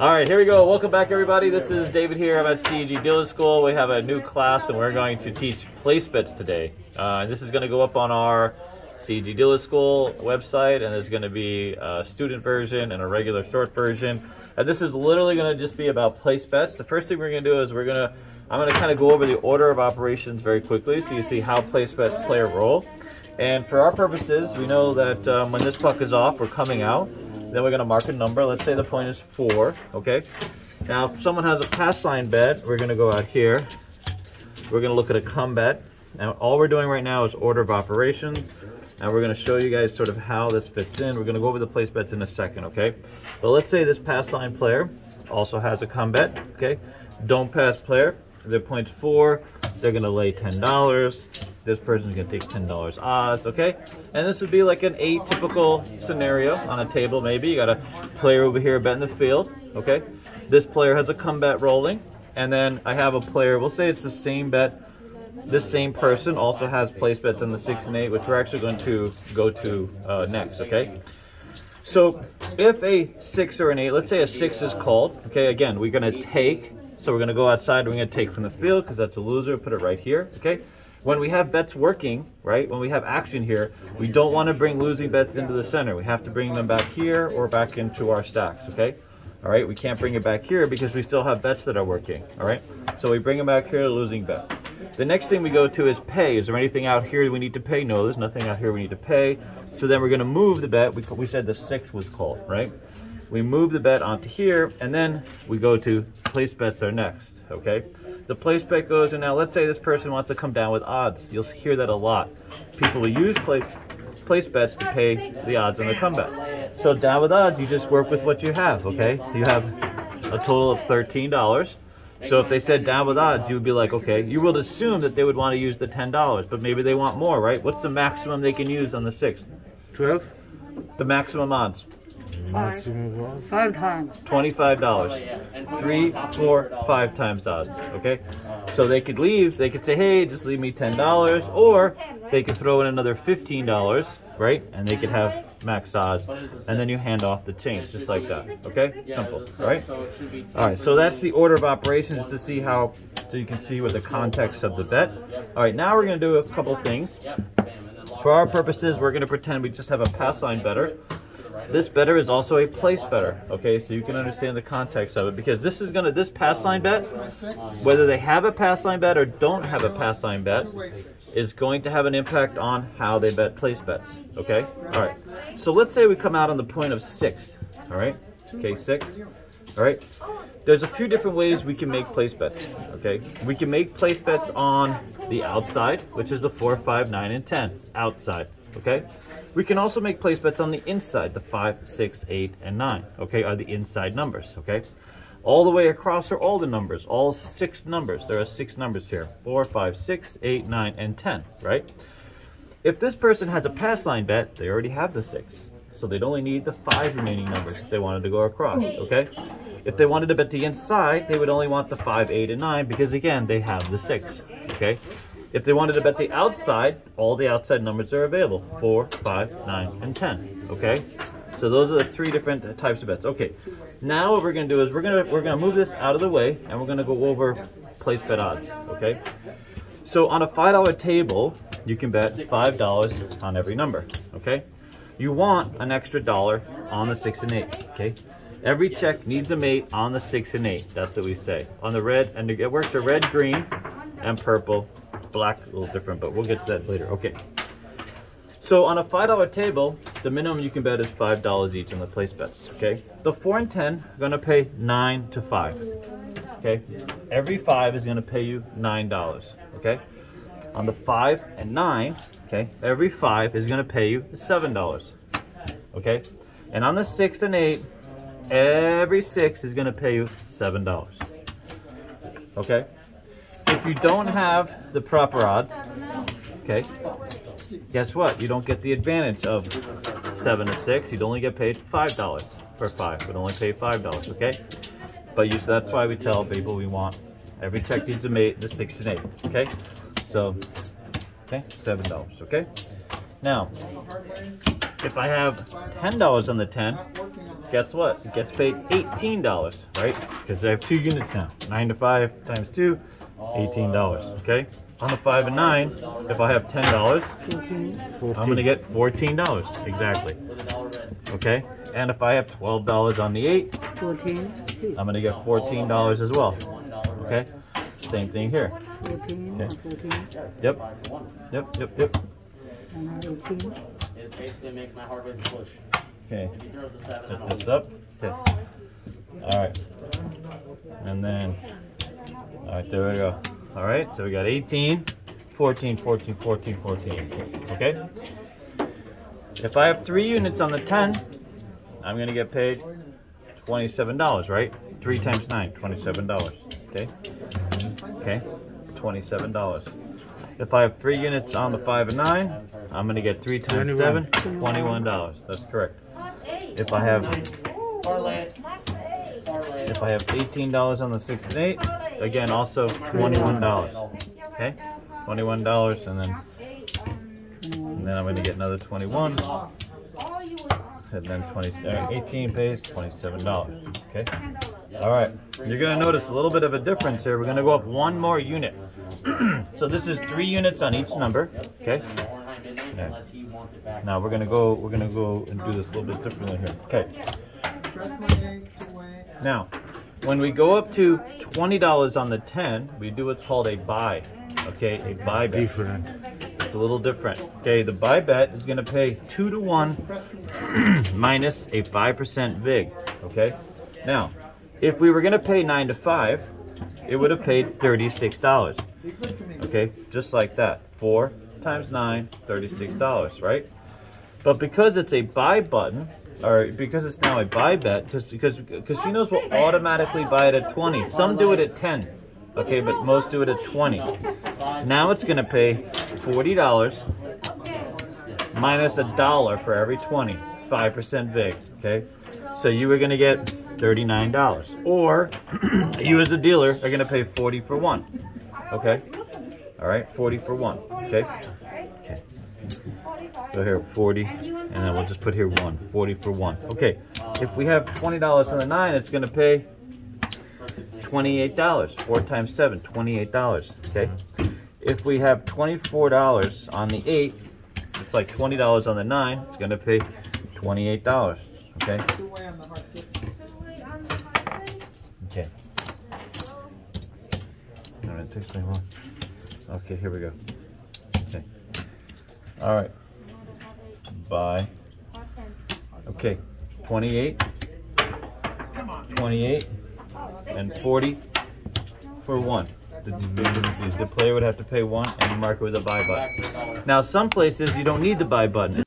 All right, here we go. Welcome back, everybody. This is David here. I'm at CEG Dealer School. We have a new class, and we're going to teach place bets today. This is going to go up on our CEG Dealer School website, and there's going to be a student version and a regular short version. And this is literally going to just be about place bets. The first thing we're going to do is I'm going to kind of go over the order of operations very quickly, so you see how place bets play a role. And for our purposes, we know that when this puck is off, we're coming out. Then we're going to mark a number. Let's say the point is 4, okay? Now, if someone has a pass line bet, we're going to go out here. We're going to look at a come bet. Now, all we're doing right now is order of operations. And we're going to show you guys sort of how this fits in. We're going to go over the place bets in a second, okay? But let's say this pass line player also has a come bet, okay? Don't pass player, their point's 4. They're going to lay $10. This person's going to take $10 odds, okay? And this would be like an atypical scenario on a table, maybe. You got a player over here betting the field, okay? This player has a come bet rolling, and then I have a player, we'll say it's the same bet. This same person also has place bets on the 6 and 8, which we're actually going to go to next, okay? So if a 6 or an 8, let's say a 6 is called, okay? Again, we're going to take, so we're going to go outside, we're going to take from the field because that's a loser, put it right here, okay? When we have bets working, right, when we have action here, we don't want to bring losing bets into the center. We have to bring them back here or back into our stacks, okay? All right, we can't bring it back here because we still have bets that are working, all right? So we bring them back here, losing bet. The next thing we go to is pay. Is there anything out here we need to pay? No, there's nothing out here we need to pay. So then we're going to move the bet. We said the 6 was called, right? We move the bet onto here, and then we go to place bets are next, okay? The place bet goes, and now let's say this person wants to come down with odds. You'll hear that a lot. People will use place bets to pay the odds on the comeback. So down with odds, you just work with what you have, okay? You have a total of $13. So if they said down with odds, you would be like, okay, you would assume that they would want to use the $10, but maybe they want more, right? What's the maximum they can use on the 6? 12? The maximum odds. 5 times. $25. 3, 4, 5 times odds, okay? So they could leave, they could say, hey, just leave me $10, or they could throw in another $15, right? And they could have max odds, and then you hand off the change, just like that, okay? Simple, all right? All right, so that's the order of operations to see how, so you can see what the context of the bet. All right, now we're gonna do a couple things. For our purposes, we're gonna pretend we just have a pass line better. This better is also a place better, okay? So you can understand the context of it, because this pass line bet, whether they have a pass line bet or don't have a pass line bet, is going to have an impact on how they bet place bets, okay? All right, so let's say we come out on the point of 6, all right? Okay, 6, all right? There's a few different ways we can make place bets, okay? We can make place bets on the outside, which is the 4, 5, 9, and 10, outside, okay? We can also make place bets on the inside, the 5, 6, 8, and 9, okay, are the inside numbers, okay? All the way across are all the numbers, all 6 numbers. There are 6 numbers here, 4, 5, 6, 8, 9, and 10, right? If this person has a pass line bet, they already have the 6. So they'd only need the 5 remaining numbers if they wanted to go across, okay? If they wanted to bet the inside, they would only want the 5, 8, and 9 because, again, they have the 6, okay? If they wanted to bet the outside, all the outside numbers are available, 4, 5, 9, and 10, okay? So those are the 3 different types of bets. Okay, now what we're gonna do is we're gonna move this out of the way, and we're gonna go over place bet odds, okay? So on a $5 table, you can bet $5 on every number, okay? You want an extra $1 on the 6 and 8, okay? Every check needs a mate on the 6 and 8, that's what we say. On the red, and it works for red, green, and purple. Black, a little different, but we'll get to that later, okay? So on a $5 table, the minimum you can bet is $5 each on the place bets, okay? The 4 and 10 are gonna pay 9 to 5, okay? Every 5 is gonna pay you $9, okay? On the 5 and 9, okay, every 5 is gonna pay you $7, okay? And on the 6 and 8, every 6 is gonna pay you $7, okay? If you don't have the proper odds, okay, guess what? You don't get the advantage of 7 to 6. You'd only get paid $5 for 5. Would only pay $5, okay? But that's why we tell people we want every check needs a mate, the 6 and 8, okay? So, okay, $7, okay? Now, if I have $10 on the 10, guess what? It gets paid $18, right? Because I have 2 units now. 9 to 5 times 2, $18, okay? On the 5 and 9, if I have $10, I'm gonna get $14, exactly. Okay? And if I have $12 on the 8, I'm gonna get $14 as well. Okay? Same thing here. Okay. Yep. It basically makes my heart rate push. Okay. Set this up. Okay. Alright. And then, alright, there we go. Alright, so we got 18, 14, 14, 14, 14. Okay? If I have 3 units on the 10, I'm going to get paid $27, right? 3 times 9, $27. Okay? Okay? $27. If I have 3 units on the 5 and 9, I'm going to get 3 times 7, $21. That's correct. If I have $18 on the 6 and 8, again, also $21. Okay? $21, and then I'm going to get another 21. And then 18 pays $27. Okay? All right. You're going to notice a little bit of a difference here. We're going to go up 1 more unit. So this is 3 units on each number. Okay? Yeah. Now we're going to go and do this a little bit differently here. Okay. Now, when we go up to $20 on the 10, we do what's called a buy. Okay, a buy bet. Different. It's a little different. Okay, the buy bet is going to pay 2 to 1 minus a 5% vig. Okay. Now, if we were going to pay 9 to 5, it would have paid $36. Okay, just like that. 4 times 9, $36, right? But because it's a buy button, or because it's now a buy bet, because casinos will automatically buy it at 20. Some do it at 10, okay, but most do it at 20. Now it's going to pay $40 minus $1 for every 20, 5% vig, okay? So you are going to get $39. Or you as a dealer are going to pay 40 for 1, okay? All right, 40 for 1, okay? Okay. So here, 40, and then we'll just put here 1, 40 for 1. Okay, if we have $20 on the 9, it's going to pay $28. 4 times 7, $28, okay? If we have $24 on the 8, it's like $20 on the 9, it's going to pay $28, okay? Okay. All right, it takes me long. Okay, here we go. Okay. All right. Buy. Okay. 28. 28 and 40 for 1. The player would have to pay 1 and you mark it with a buy button. Now, some places you don't need the buy button.